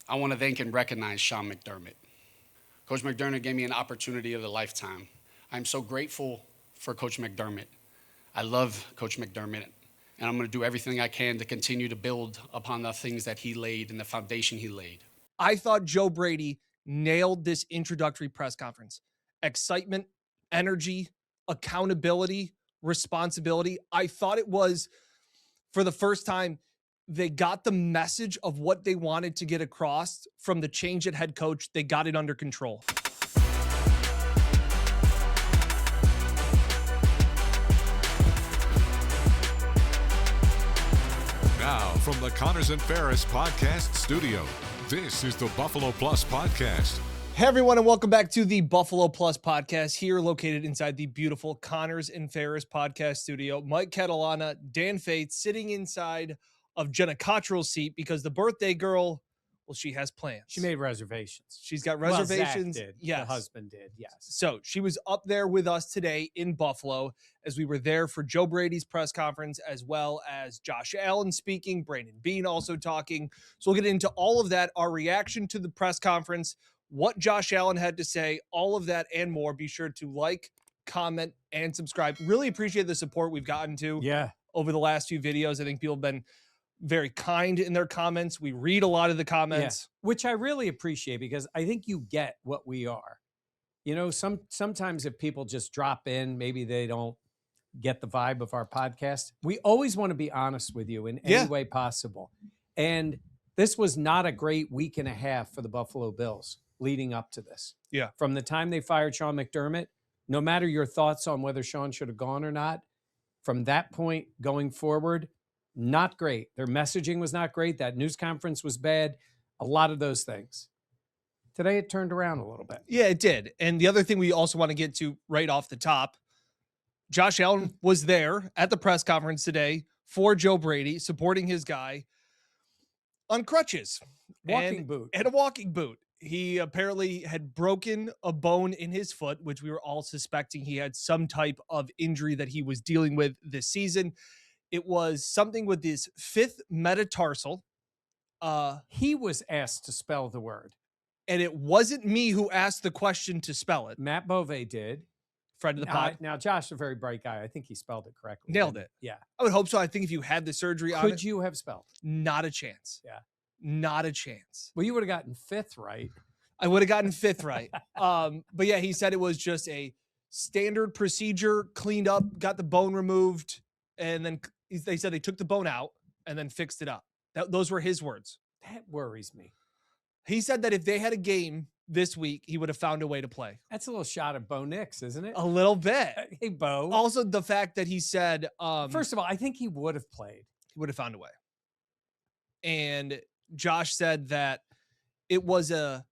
I want to thank and recognize Sean McDermott. Coach McDermott gave me an opportunity of a lifetime. I'm so grateful for Coach McDermott. I love Coach McDermott, and I'm going to do everything I can to continue to build upon the things that he laid and the foundation he laid. I thought Joe Brady nailed this introductory press conference. Excitement, energy, accountability, responsibility. I thought it was, for the first time, they got the message of what they wanted to get across from the change at head coach. They got it under control. Now, from the Connors and Ferris podcast studio, this is the Buffalo Plus podcast. Hey, everyone, and welcome back to the Buffalo Plus podcast, here located inside the beautiful Connors and Ferris podcast studio. Mike Catalana, Dan Faith, sitting inside of Jenna Cottrell's seat because the birthday girl, well, she has plans. She made reservations. She's got reservations. Well, Zach did. Yes. The husband did, yes. So she was up there with us today in Buffalo as we were there for Joe Brady's press conference, as well as Josh Allen speaking, Brandon Beane also talking. So we'll get into all of that, our reaction to the press conference, what Josh Allen had to say, all of that and more. Be sure to like, comment, and subscribe. Really appreciate the support we've gotten to over the last few videos. I think people have been very kind in their comments. We read a lot of the comments. Yeah, which I really appreciate because I think you get what we are. You know, sometimes if people just drop in, maybe they don't get the vibe of our podcast. We always want to be honest with you in any way possible. And this was not a great week and a half for the Buffalo Bills leading up to this. Yeah. From the time they fired Sean McDermott, no matter your thoughts on whether Sean should have gone or not, from that point going forward, not great. Their messaging was not great. That news conference was bad. A lot of those things. Today, it turned around a little bit. Yeah, it did. And the other thing we also want to get to right off the top, Josh Allen was there at the press conference today for Joe Brady, supporting his guy on crutches. Walking boot. And a walking boot. He apparently had broken a bone in his foot, which we were all suspecting he had some type of injury that he was dealing with this season. It was something with his fifth metatarsal. He was asked to spell the word. And it wasn't me who asked the question to spell it. Matt Bove did. Friend of the pod. Now, Josh is a very bright guy. I think he spelled it correctly. Nailed it. Yeah. I would hope so. I think if you had the surgery on it. Could you have spelled? Not a chance. Yeah. Not a chance. Well, you would have gotten fifth right. I would have gotten fifth right. But yeah, he said it was just a standard procedure, cleaned up, got the bone removed, and then they said they took the bone out and then fixed it up. Those were his words. That worries me. He said that if they had a game this week, he would have found a way to play. That's a little shot at Bo Nix, isn't it? A little bit. Hey, Bo. Also, the fact that he said... first of all, I think he would have played. He would have found a way. And Josh said that it was a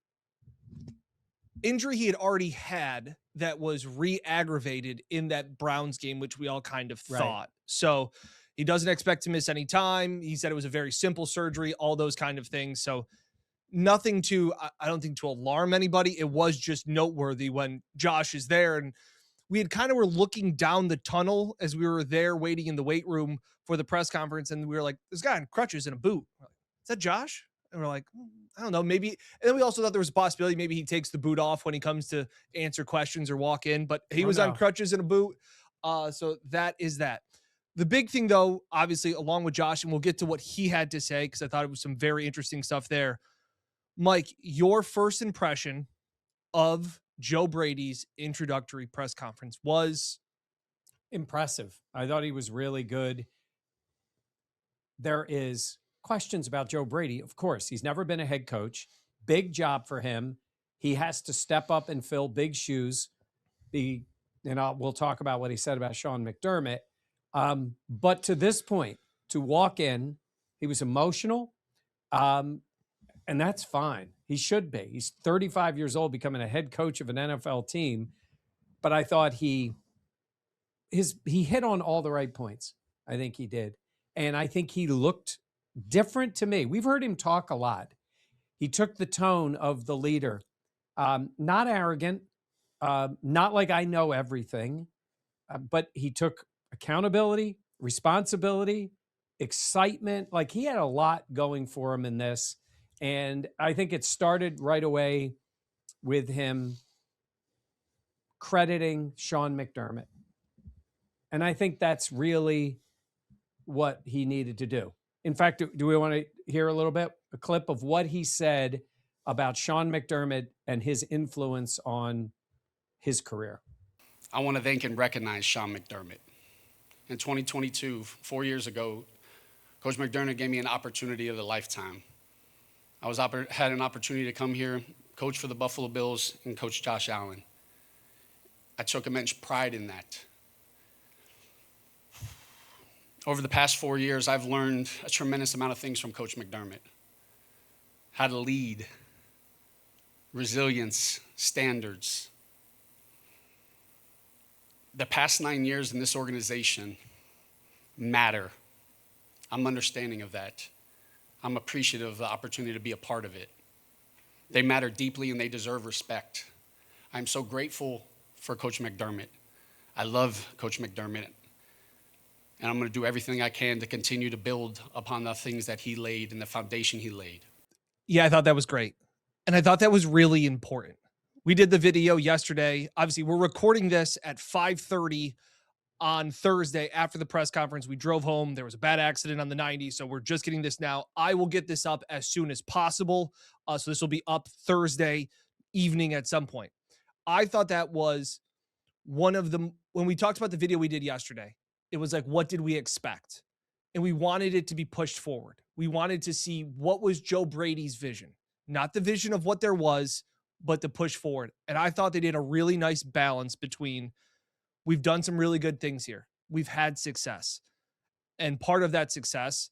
injury he had already had that was re-aggravated in that Browns game, which we all kind of thought. So he doesn't expect to miss any time. He said it was a very simple surgery, all those kind of things. So nothing to, I don't think, to alarm anybody. It was just noteworthy when Josh is there. And we had kind of were looking down the tunnel as we were there waiting in the weight room for the press conference. And we were like, this guy in crutches and a boot. We're like, is that Josh? And we're like, I don't know, maybe. And then we also thought there was a possibility maybe he takes the boot off when he comes to answer questions or walk in, but he was on crutches and a boot. So that is that. The big thing, though, obviously, along with Josh, and we'll get to what he had to say because I thought it was some very interesting stuff there. Mike, your first impression of Joe Brady's introductory press conference was? Impressive. I thought he was really good. There is questions about Joe Brady. Of course, he's never been a head coach. Big job for him. He has to step up and fill big shoes. We'll talk about what he said about Sean McDermott. But to this point, to walk in, he was emotional, and that's fine. He should be. He's 35 years old, becoming a head coach of an NFL team. But I thought he hit on all the right points. I think he did. And I think he looked different to me. We've heard him talk a lot. He took the tone of the leader, not arrogant, not like I know everything, but he took accountability, responsibility, excitement. Like he had a lot going for him in this. And I think it started right away with him crediting Sean McDermott. And I think that's really what he needed to do. In fact, do we want to hear a little bit, a clip of what he said about Sean McDermott and his influence on his career? I want to thank and recognize Sean McDermott. In 2022, 4 years ago, Coach McDermott gave me an opportunity of a lifetime. I had an opportunity to come here, coach for the Buffalo Bills, and coach Josh Allen. I took immense pride in that. Over the past 4 years, I've learned a tremendous amount of things from Coach McDermott. How to lead, resilience, standards. The past 9 years in this organization matter. I'm understanding of that. I'm appreciative of the opportunity to be a part of it. They matter deeply and they deserve respect. I'm so grateful for Coach McDermott. I love Coach McDermott. And I'm going to do everything I can to continue to build upon the things that he laid and the foundation he laid. Yeah, I thought that was great. And I thought that was really important. We did the video yesterday. Obviously, we're recording this at 5:30 on Thursday after the press conference. We drove home. There was a bad accident on the 90, so we're just getting this now. I will get this up as soon as possible. So this will be up Thursday evening at some point. I thought that was one of the, when we talked about the video we did yesterday, it was like, what did we expect? And we wanted it to be pushed forward. We wanted to see what was Joe Brady's vision, not the vision of what there was, but to push forward. And I thought they did a really nice balance between, we've done some really good things here. We've had success. And part of that success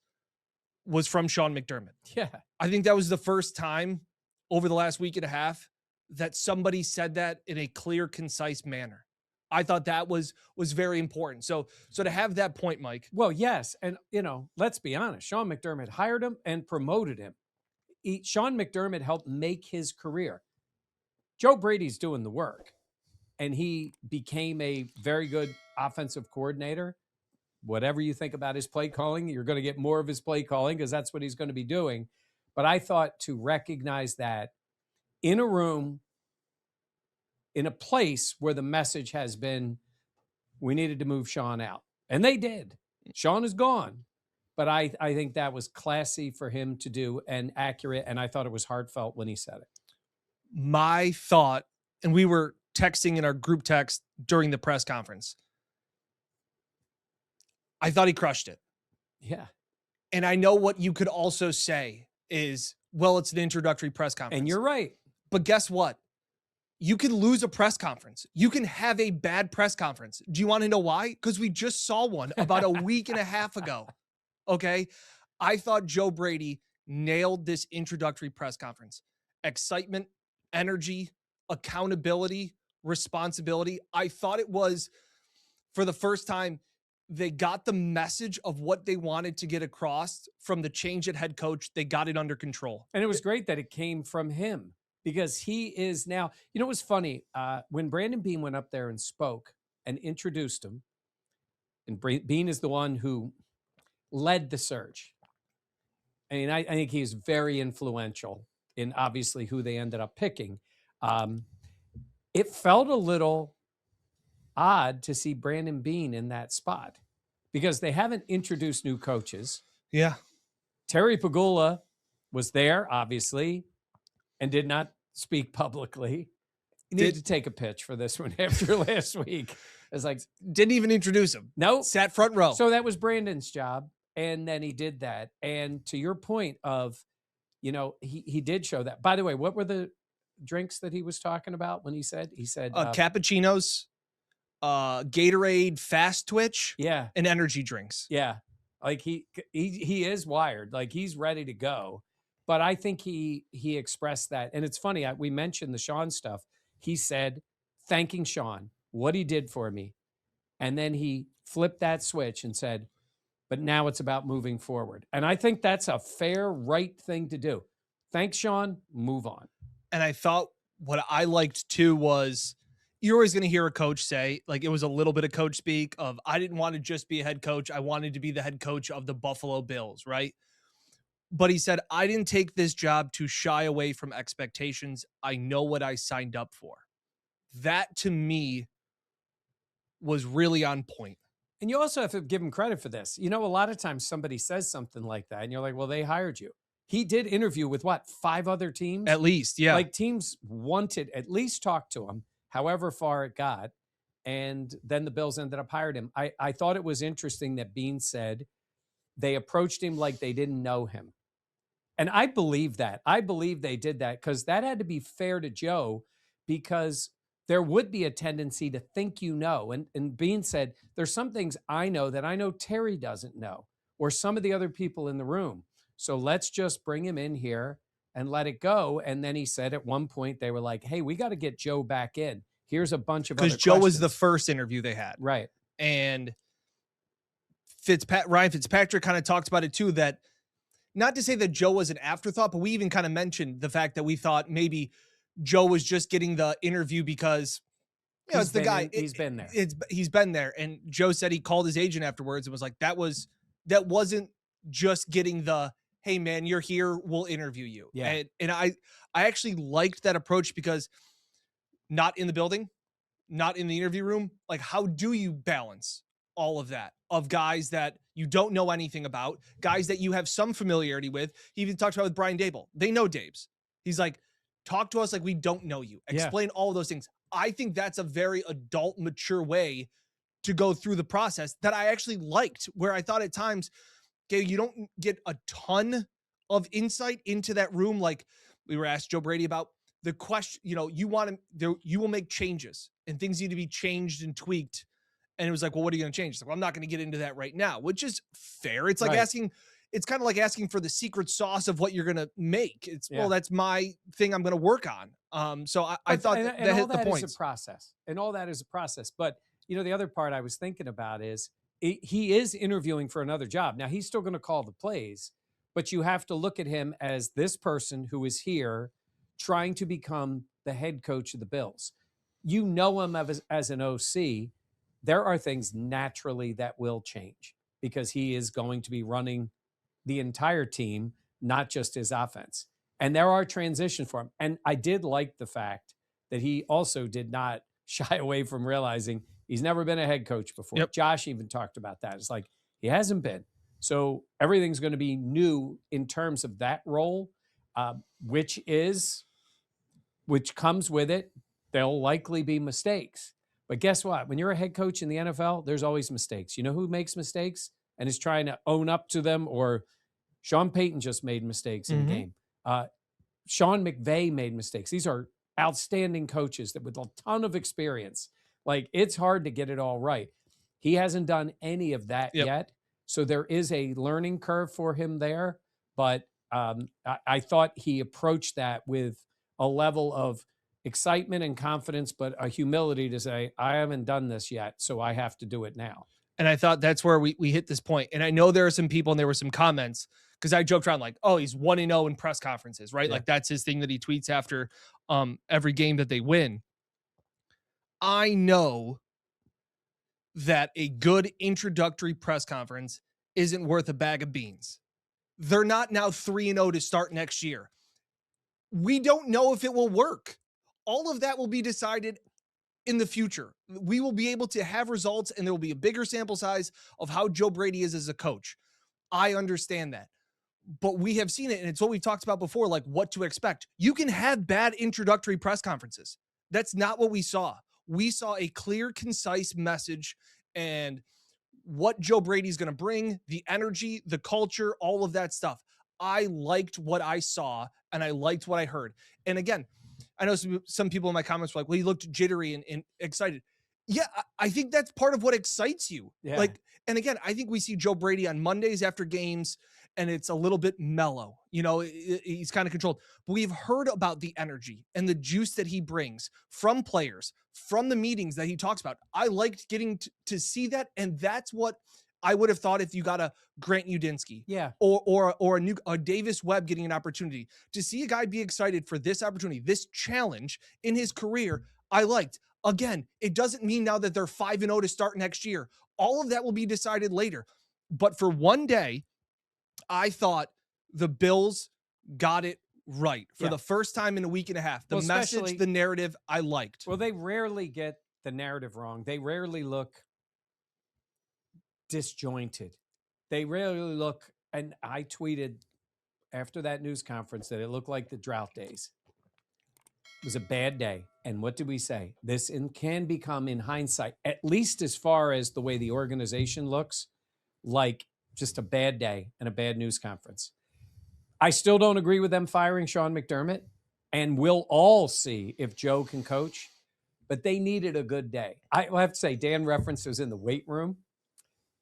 was from Sean McDermott. Yeah. I think that was the first time over the last week and a half that somebody said that in a clear, concise manner. I thought that was very important. So to have that point, Mike. Well, yes. And, let's be honest. Sean McDermott hired him and promoted him. Sean McDermott helped make his career. Joe Brady's doing the work. And he became a very good offensive coordinator. Whatever you think about his play calling, you're going to get more of his play calling because that's what he's going to be doing. But I thought to recognize that in a room, in a place where the message has been, we needed to move Sean out. And they did. Sean is gone. But I think that was classy for him to do and accurate. And I thought it was heartfelt when he said it. My thought, and we were texting in our group text during the press conference, I thought he crushed it. Yeah. And I know what you could also say is, well, it's an introductory press conference. And you're right. But guess what? You can lose a press conference. You can have a bad press conference. Do you want to know why? Because we just saw one about a week and a half ago. Okay. I thought Joe Brady nailed this introductory press conference. Excitement, energy, accountability, responsibility. I thought it was, for the first time, they got the message of what they wanted to get across from the change at head coach. They got it under control. And it was great that it came from him because he is now, it was funny. When Brandon Beane went up there and spoke and introduced him, and Beane is the one who led the search. I mean, I think he's very influential in obviously who they ended up picking. It felt a little odd to see Brandon Beane in that spot because they haven't introduced new coaches. Yeah. Terry Pagula was there, obviously, and did not speak publicly. He needed to take a pitch for this one after last week. It's like, didn't even introduce him. No. Sat front row. So that was Brandon's job. And then he did that. And to your point of, he did show that. By the way, what were the drinks that he was talking about when he said? He said cappuccinos, Gatorade Fast Twitch, yeah, and energy drinks. Yeah. Like he is wired. Like he's ready to go. But I think he expressed that. And it's funny, we mentioned the Sean stuff. He said, thanking Sean, what he did for me. And then he flipped that switch and said, but now it's about moving forward. And I think that's a fair, right thing to do. Thanks, Sean. Move on. And I thought what I liked too was, you're always going to hear a coach say, like, it was a little bit of coach speak of, I didn't want to just be a head coach. I wanted to be the head coach of the Buffalo Bills, right? But he said, I didn't take this job to shy away from expectations. I know what I signed up for. That to me was really on point. And you also have to give him credit for this. You know, a lot of times somebody says something like that and you're like, well, they hired you. He did interview with what, 5 other teams? At least, yeah. Like teams wanted at least talk to him, however far it got. And then the Bills ended up hiring him. I thought it was interesting that Beane said they approached him like they didn't know him. And I believe that. I believe they did that because that had to be fair to Joe, because there would be a tendency to think you know. And Beane said, there's some things I know that I know Terry doesn't know, or some of the other people in the room. So let's just bring him in here and let it go. And then he said at one point, they were like, hey, we got to get Joe back in. Here's a bunch of other questions. Because Joe was the questions. first interview they had. Right. And Ryan Fitzpatrick kind of talked about it too, that not to say that Joe was an afterthought, but we even kind of mentioned the fact that we thought maybe Joe was just getting the interview because, you know, it's the guy. He's been there. He's been there. And Joe said he called his agent afterwards and was like, that wasn't just getting the, hey man, you're here, we'll interview you. Yeah. And I actually liked that approach, because not in the building, not in the interview room, like how do you balance all of that of guys that you don't know anything about, guys that you have some familiarity with? He even talked about with Brian Dable. They know Dabes. He's like, talk to us like we don't know you. Explain all of those things. I think that's a very adult, mature way to go through the process that I actually liked, where I thought at times, okay, you don't get a ton of insight into that room. Like we were asked Joe Brady about the question, you know, you will make changes and things need to be changed and tweaked. And it was like, well, what are you going to change? Like, well, I'm not going to get into that right now, which is fair. It's like it's kind of like asking for the secret sauce of what you're going to make. It's, well, that's my thing I'm going to work on. So I thought that hit the point. Is a process. And all that is a process. But, you know, the other part I was thinking about is he is interviewing for another job. Now, he's still going to call the plays, but you have to look at him as this person who is here trying to become the head coach of the Bills. You know him as an OC. There are things naturally that will change because he is going to be running the entire team, not just his offense. And there are transitions for him. And I did like the fact that he also did not shy away from realizing he's never been a head coach before. Yep. Josh even talked about that. It's like, he hasn't been. So everything's going to be new in terms of that role, which comes with it. There'll likely be mistakes. But guess what? When you're a head coach in the NFL, there's always mistakes. You know who makes mistakes and is trying to own up to them? Or Sean Payton just made mistakes in the game. Sean McVay made mistakes. These are outstanding coaches that with a ton of experience. Like, it's hard to get it all right. He hasn't done any of that yet. So there is a learning curve for him there. But I thought he approached that with a level of excitement and confidence, but a humility to say, I haven't done this yet, so I have to do it now. And I thought that's where we hit this point. And I know there are some people and there were some comments, because I joked around like, oh, he's 1-0 in press conferences, right? Yeah. Like that's his thing that he tweets after every game that they win. I know that a good introductory press conference isn't worth a bag of beans. They're not now 3-0 to start next year. We don't know if it will work. All of that will be decided in the future. We will be able to have results, and there will be a bigger sample size of how Joe Brady is as a coach. I understand that. But we have seen it, and it's what we've talked about before, like what to expect. You can have bad introductory press conferences. That's not what we saw. We saw a clear, concise message and what Joe Brady's going to bring, the energy, the culture, all of that stuff. I liked what I saw, and I liked what I heard. And again, I know some people in my comments were like, well, he looked jittery and excited. Yeah, I think that's part of what excites you. Yeah. Like, and again, I think we see Joe Brady on Mondays after games, and it's a little bit mellow. You know, he's kind of controlled. But we've heard about the energy and the juice that he brings from players, from the meetings that he talks about. I liked getting to see that, and that's what I would have thought if you got a Grant Udinski, or a Davis Webb getting an opportunity to see a guy be excited for this opportunity, this challenge in his career. I liked. Again, it doesn't mean now that they're 5-0 to start next year. All of that will be decided later. But for one day, I thought the Bills got it right for Yeah. the first time in a week and a half. The Well, message, especially- the narrative, I liked. Well, they rarely get the narrative wrong. They rarely look disjointed. They rarely look, and I tweeted after that news conference that it looked like the drought days. It was a bad day. And what did we say? This can become, in hindsight, at least as far as the way the organization looks, like just a bad day and a bad news conference. I still don't agree with them firing Sean McDermott, and we'll all see if Joe can coach, but they needed a good day. I will have to say, Dan referenced it was in the weight room.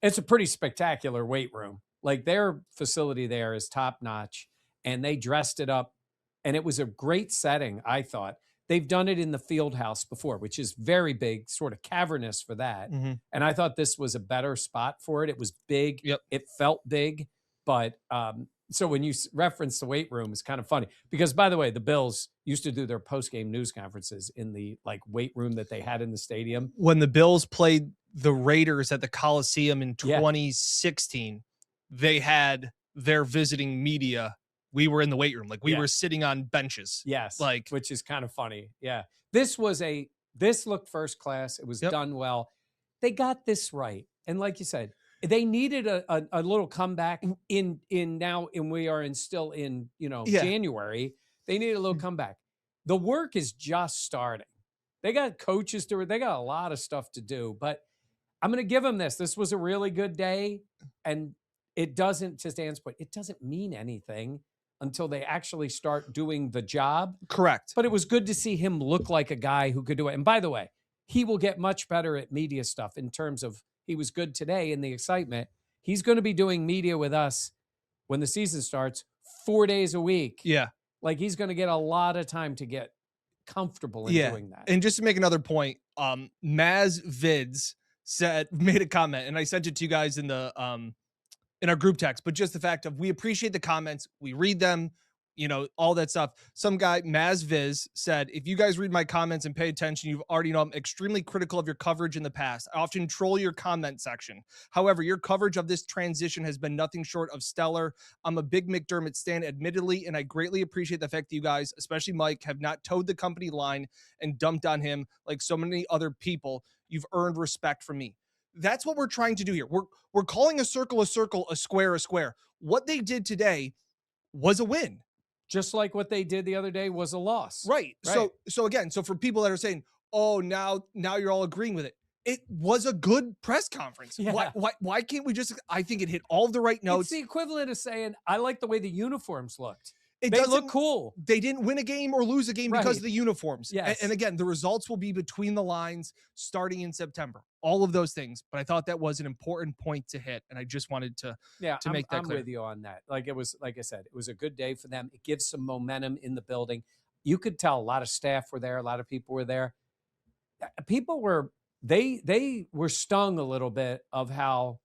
It's a pretty spectacular weight room. Like, their facility there is top notch, and they dressed it up, and it was a great setting, I thought. They've done it in the field house before, which is very big, sort of cavernous for that. Mm-hmm. And I thought this was a better spot for it. It was big. Yep. It felt big. But so when you reference the weight room, it's kind of funny because, by the way, the Bills used to do their post-game news conferences in the weight room that they had in the stadium. When the Bills played the Raiders at the Coliseum in Yeah. 2016, they had their visiting media. We were in the weight room. Like, we Yeah. were sitting on benches. Yes. Like, Which is kind of funny. Yeah. This looked first class. It was Yep. done well. They got this right. And like you said, they needed a little comeback in now, and we are still in, Yeah. January. They needed a little comeback. The work is just starting. They got coaches to they got a lot of stuff to do, but I'm going to give them this. This was a really good day, and it doesn't, to Dan's point, it doesn't mean anything until they actually start doing the job. correct. But it was good to see him look like a guy who could do it. And by the way, he will get much better at media stuff in terms of he was good today in the excitement. He's going to be doing media with us when the season starts 4 days a week. Yeah. Like, he's going to get a lot of time to get comfortable in doing that. And just to make another point, Maz Vids made a comment, and I sent it to you guys in our group text, but just the fact of, we appreciate the comments, we read them, all that stuff. Some guy, Maz Viz, said, if you guys read my comments and pay attention, you already know I'm extremely critical of your coverage in the past. I often troll your comment section. However, your coverage of this transition has been nothing short of stellar. I'm a big McDermott stan, admittedly, and I greatly appreciate the fact that you guys, especially Mike, have not towed the company line and dumped on him like so many other people. You've earned respect from me. That's what we're trying to do here. We're calling a circle, a square, a square. What they did today was a win. Just like what they did the other day was a loss. Right. So again, for people that are saying, oh, now you're all agreeing with it, it was a good press conference. Yeah. Why can't we just, I think it hit all of the right notes. It's the equivalent of saying, I like the way the uniforms looked. They They look cool. They didn't win a game or lose a game because of the uniforms. Yes. And again, the results will be between the lines starting in September. All of those things. But I thought that was an important point to hit. And I just wanted to make that I'm clear. with you on that. Like I said, it was a good day for them. It gives some momentum in the building. You could tell a lot of staff were there. A lot of people were there. People were, they were stung a little bit of how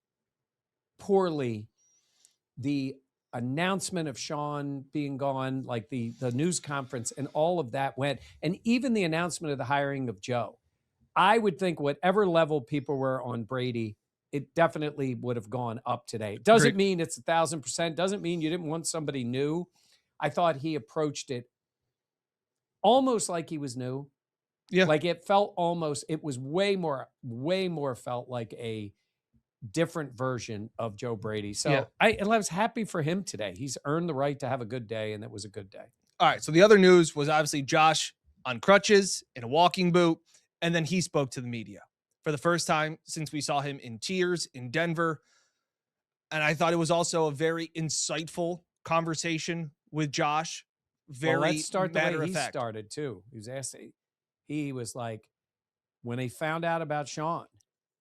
poorly the announcement of Sean being gone, like the news conference and all of that went, and even the announcement of the hiring of Joe. I would think whatever level people were on Brady, it definitely would have gone up today. Doesn't mean it's 1,000%. Doesn't mean you didn't want somebody new. I thought he approached it almost like he was new. Yeah. Like it was way more felt like a different version of Joe Brady. So Yeah. I was happy for him today. He's earned the right to have a good day, and it was a good day. All right. So the other news was obviously Josh on crutches in a walking boot. And then he spoke to the media for the first time since we saw him in tears in Denver. And I thought it was also a very insightful conversation with Josh. Very let's start the matter way of he fact. started too. He was asking, he was like, when he found out about Sean,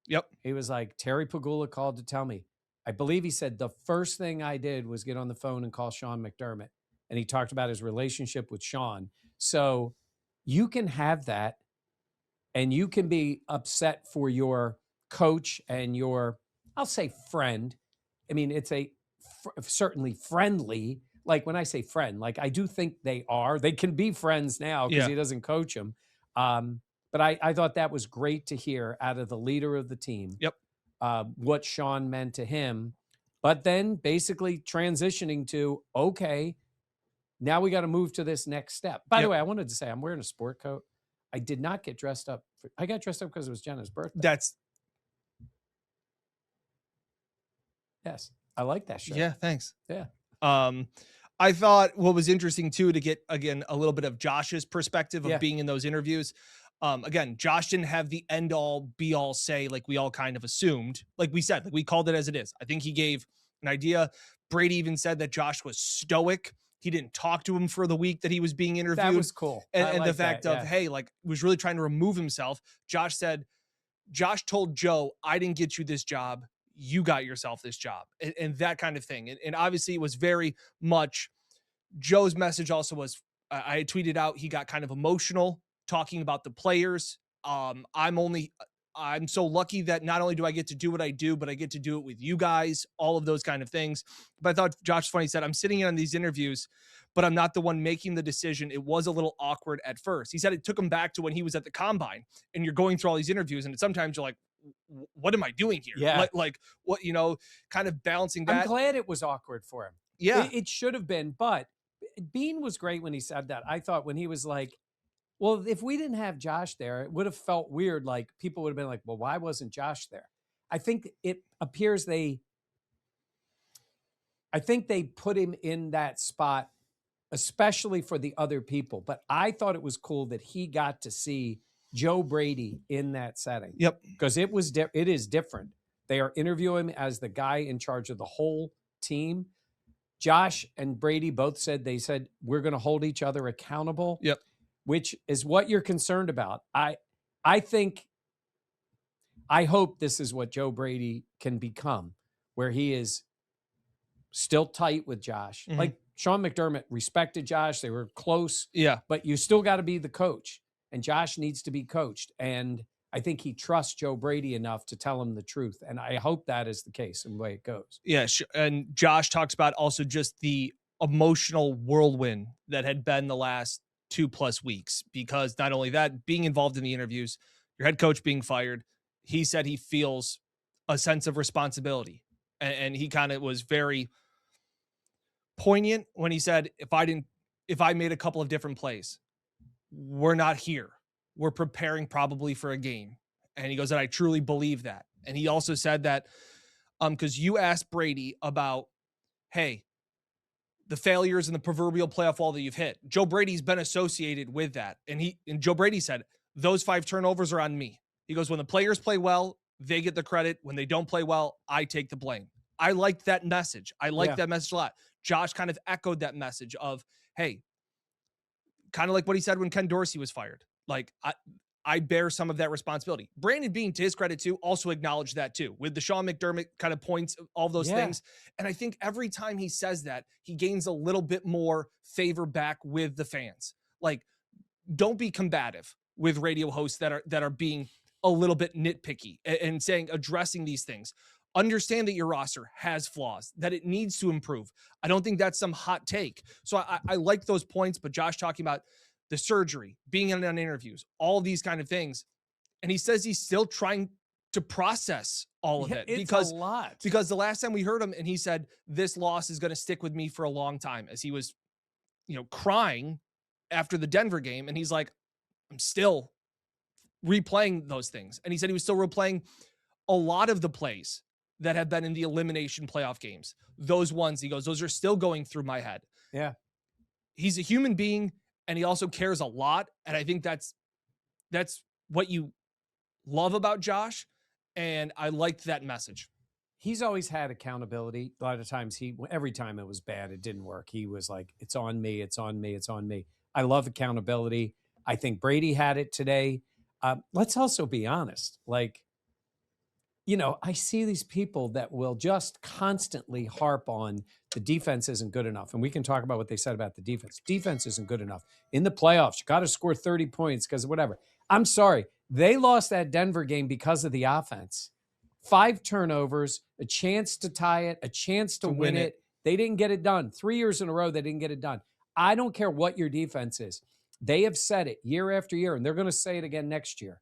Yep. he was like, Terry Pagula called to tell me. I believe he said the first thing I did was get on the phone and call Sean McDermott. And he talked about his relationship with Sean. So you can have that, and you can be upset for your coach and your, I'll say friend. I mean, it's certainly friendly. Like when I say friend, like I do think they can be friends now because he doesn't coach them. But I thought that was great to hear out of the leader of the team. Yep. What Sean meant to him. but then basically transitioning to, okay, now we got to move to this next step. By the way, I wanted to say I'm wearing a sport coat. I did not get dressed up. I got dressed up because it was Jenna's birthday. Yes. I like that shirt. Yeah, thanks. Yeah. I thought what was interesting too, to get again a little bit of Josh's perspective of being in those interviews. Again, Josh didn't have the end all be all say like we all kind of assumed. Like we said, like we called it as it is. I think he gave an idea. Brady even said that Josh was stoic. He didn't talk to him for the week that he was being interviewed. That was cool. And the fact of, hey, like was really trying to remove himself. Josh said, Josh told Joe, I didn't get you this job. You got yourself this job, and that kind of thing. And obviously it was very much Joe's message also was, I had tweeted out, he got kind of emotional talking about the players. I'm so lucky that not only do I get to do what I do, but I get to do it with you guys, all of those kind of things. But I thought Josh funny said, I'm sitting in on these interviews, but I'm not the one making the decision. It was a little awkward at first. He said it took him back to when he was at the combine and you're going through all these interviews. And sometimes you're like, what am I doing here? Yeah. Like what, kind of balancing that. I'm glad it was awkward for him. Yeah. It should have been, but Beane was great when he said that. I thought when he was like, well, if we didn't have Josh there, it would have felt weird. Like people would have been like, well, why wasn't Josh there? I think it appears they put him in that spot, especially for the other people. But I thought it was cool that he got to see Joe Brady in that setting. Yep. Because it is different. They are interviewing him as the guy in charge of the whole team. Josh and Brady both said, we're going to hold each other accountable. Yep. Which is what you're concerned about. I hope this is what Joe Brady can become, where he is still tight with Josh. Mm-hmm. Like Sean McDermott respected Josh. They were close. Yeah. But you still got to be the coach. And Josh needs to be coached. And I think he trusts Joe Brady enough to tell him the truth. And I hope that is the case and the way it goes. Yeah. And Josh talks about also just the emotional whirlwind that had been the last 2+ weeks, because not only that, being involved in the interviews, your head coach being fired, he said he feels a sense of responsibility. And he kind of was very poignant when he said, if I made a couple of different plays, we're not here. We're preparing probably for a game. And he goes, and I truly believe that. And he also said that, because you asked Brady about, hey, the failures in the proverbial playoff wall that you've hit. Joe Brady's been associated with that. And Joe Brady said, those 5 turnovers are on me. He goes, when the players play well, they get the credit. When they don't play well, I take the blame. I liked that message. I liked that message a lot. Josh kind of echoed that message of, hey, kind of like what he said when Ken Dorsey was fired. Like, I bear some of that responsibility. Brandon Beane, to his credit too, also acknowledged that too, with the Sean McDermott kind of points, all those things. And I think every time he says that, he gains a little bit more favor back with the fans. Like, don't be combative with radio hosts that are being a little bit nitpicky and addressing these things. Understand that your roster has flaws, that it needs to improve. I don't think that's some hot take. So I like those points, but Josh talking about the surgery, being in on interviews, all of these kind of things. And he says he's still trying to process all of it. It's a lot. Because the last time we heard him and he said, this loss is going to stick with me for a long time, as he was, crying after the Denver game. And he's like, I'm still replaying those things. And he said he was still replaying a lot of the plays that have been in the elimination playoff games. Those ones, he goes, those are still going through my head. Yeah. He's a human being and he also cares a lot. And I think that's what you love about Josh. And I liked that message. He's always had accountability. A lot of times every time it was bad, it didn't work. He was like, it's on me, it's on me, it's on me. I love accountability. I think Brady had it today. Let's also be honest. Like, I see these people that will just constantly harp on the defense isn't good enough. And we can talk about what they said about the defense. Defense isn't good enough. In the playoffs, you got to score 30 points because of whatever. I'm sorry. They lost that Denver game because of the offense. 5 turnovers, a chance to tie it, a chance to win it. They didn't get it done. 3 years in a row, they didn't get it done. I don't care what your defense is. They have said it year after year, and they're going to say it again next year.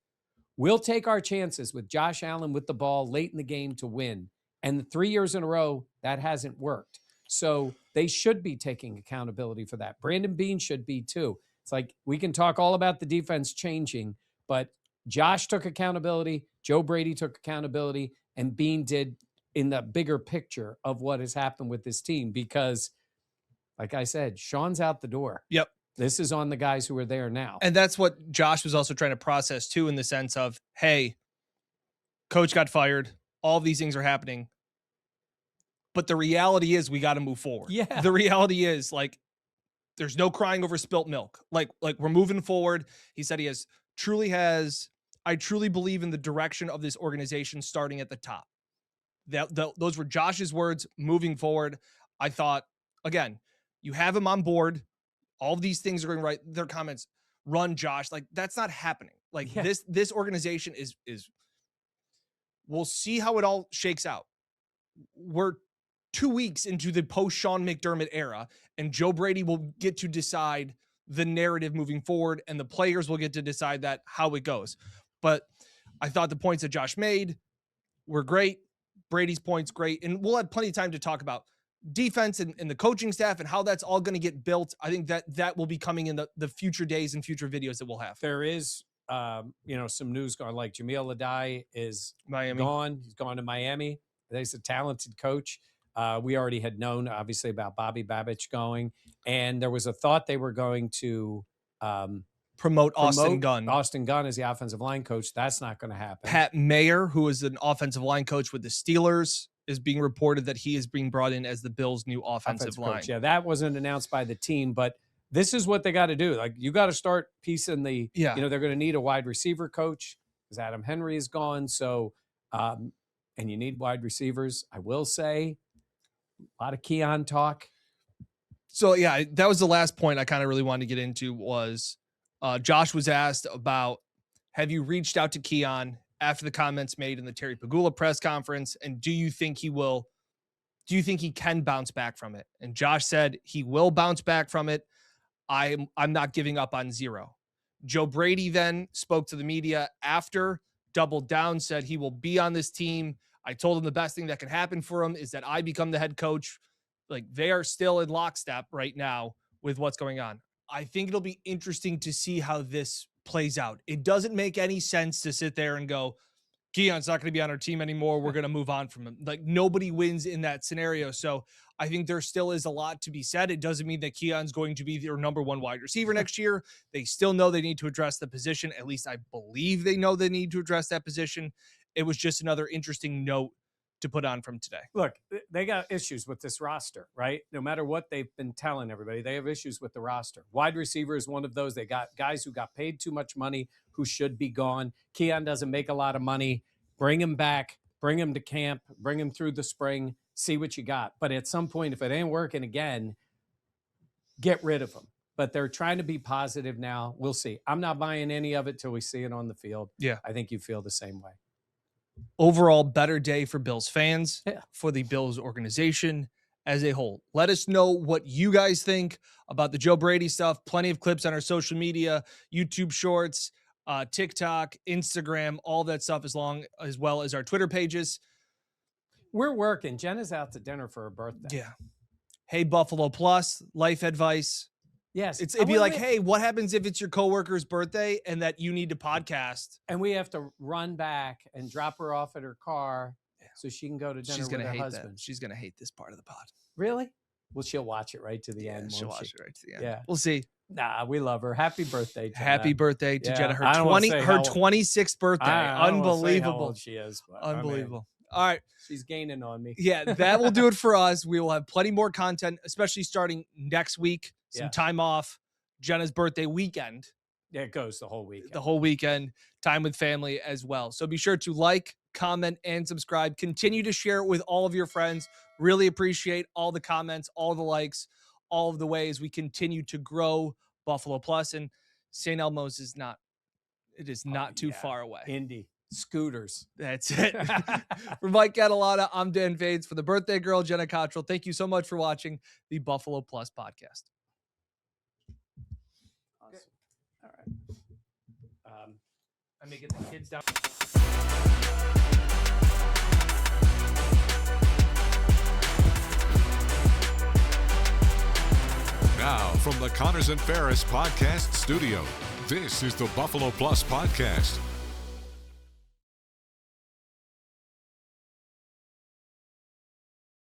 We'll take our chances with Josh Allen with the ball late in the game to win. And 3 years in a row, that hasn't worked. So they should be taking accountability for that. Brandon Beane should be too. It's like we can talk all about the defense changing, but Josh took accountability, Joe Brady took accountability, and Beane did in the bigger picture of what has happened with this team. Because, like I said, Sean's out the door. Yep. This is on the guys who are there now. And that's what Josh was also trying to process too, in the sense of, hey, coach got fired. All of these things are happening. But the reality is we got to move forward. Yeah. The reality is, like, there's no crying over spilt milk. Like we're moving forward. He said I truly believe in the direction of this organization starting at the top. Those were Josh's words moving forward. I thought, again, you have him on board. All of these things are going right. Their comments, run Josh. Like, that's not happening. Like, this organization is we'll see how it all shakes out. We're 2 weeks into the post Sean McDermott era, and Joe Brady will get to decide the narrative moving forward, and the players will get to decide that how it goes. But I thought the points that Josh made were great. Brady's points, great. And we'll have plenty of time to talk about defense and the coaching staff and how that's all going to get built. I think that will be coming in the future days and future videos that we'll have. There is, some news going, like Jamil Adai is Miami. gone. He's gone to Miami. He's a talented coach. We already had known, obviously, about Bobby Babich going. And there was a thought they were going to promote Austin Gunn. Austin Gunn as the offensive line coach. That's not going to happen. Pat Mayer, who is an offensive line coach with the Steelers, is being reported that he is being brought in as the Bills' new offensive line coach. Yeah, that wasn't announced by the team, but this is what they got to do. Like, you got to start piecing they're going to need a wide receiver coach because Adam Henry is gone. So, and you need wide receivers. I will say, a lot of Keon talk. So, yeah, that was the last point I kind of really wanted to get into was Josh was asked about, have you reached out to Keon after the comments made in the Terry Pagula press conference? And do you think he can bounce back from it? And Josh said he will bounce back from it. I'm not giving up on zero. Joe Brady then spoke to the media after, doubled down, said he will be on this team. I told him the best thing that can happen for him is that I become the head coach. Like, they are still in lockstep right now with what's going on. I think it'll be interesting to see how this plays out. It doesn't make any sense to sit there and go, Keon's not going to be on our team anymore. We're going to move on from him. Like, nobody wins in that scenario. So I think there still is a lot to be said. It doesn't mean that Keon's going to be their number one wide receiver next year. They still know they need to address the position. At least I believe they know they need to address that position. It was just another interesting note to put on from today. Look, they got issues with this roster, right? No matter what they've been telling everybody, they have issues with the roster. Wide receiver is one of those. They got guys who got paid too much money who should be gone. Keon doesn't make a lot of money. Bring him back. Bring him to camp. Bring him through the spring. See what you got. But at some point, if it ain't working again, get rid of him. But they're trying to be positive now. We'll see. I'm not buying any of it till we see it on the field. Yeah. I think you feel the same way. Overall, better day for Bills fans, Yeah. for the Bills organization as a whole. Let us know what you guys think about the Joe Brady stuff. Plenty of clips on our social media, YouTube Shorts, TikTok, Instagram, all that stuff, as well as our Twitter pages. We're working. Jenna's out to dinner for her birthday. Yeah. Hey, Buffalo Plus, life advice. Yes. It'd be like, hey, what happens if it's your coworker's birthday and that you need to podcast? And we have to run back and drop her off at her car so she can go to dinner with her husband. She's going to hate this part of the pod. Really? Well, she'll watch it right to the end. She'll watch it right to the end. Yeah. We'll see. Nah, we love her. Happy birthday, Jenna. Happy birthday to Jenna. Her I don't wanna say her how- 26th birthday. I don't wanna say how Unbelievable. old she is. But, I mean, Unbelievable. All right. she's gaining on me. Yeah, that will do it for us. We will have plenty more content, especially starting next week. Some time off. Jenna's birthday weekend. Yeah, it goes the whole week. The whole weekend. Time with family as well. So be sure to like, comment, and subscribe. Continue to share it with all of your friends. Really appreciate all the comments, all the likes, all of the ways we continue to grow Buffalo Plus. And St. Elmo's is not too far away. Indy. Scooters. That's it. For Mike Catalana, I'm Dan Fades. For the birthday girl, Jenna Cottrell, thank you so much for watching the Buffalo Plus podcast. Awesome. All right. Let me get the kids down. Now, from the Connors and Ferris Podcast Studio, this is the Buffalo Plus Podcast.